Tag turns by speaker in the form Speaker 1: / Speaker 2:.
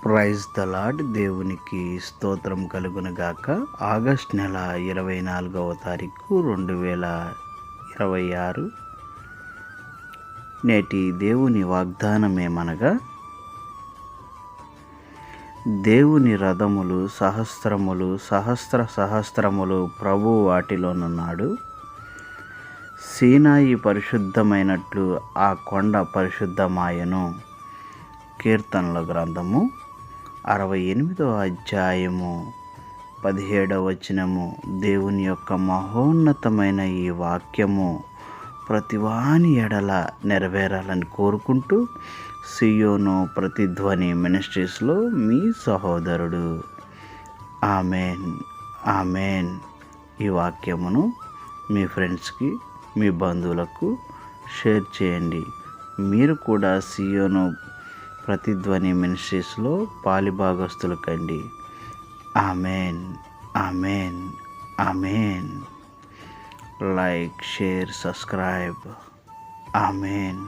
Speaker 1: Praise the lord. దేవునికి స్తోత్రం కలుగునుగాక. ఆగస్ట్ నెల 24వ తారీఖు 2026. నేటి దేవుని వాగ్దానమేమనగా, దేవుని రథములు సహస్రములు సహస్రములు ప్రభు వాటిలోనున్నాడు. సీనాయి పరిశుద్ధమైనట్లు ఆ కొండ పరిశుద్ధమాయను. కీర్తనల గ్రంథము 68వ అధ్యాయము 17వ వచనము. దేవుని యొక్క మహోన్నతమైన ఈ వాక్యము ప్రతివాని ఎడల నెరవేరాలని కోరుకుంటూ, సియోను ప్రతిధ్వని మినిస్ట్రీస్లో మీ సహోదరుడు. Amen, amen. ఈ వాక్యమును మీ ఫ్రెండ్స్కి, మీ బంధువులకు షేర్ చేయండి. మీరు కూడా సియోను ప్రతిధ్వని మినిస్ట్రీస్లో పాలిభాగస్తులు కండి. Amen, amen, amen. Like, share, subscribe. Amen.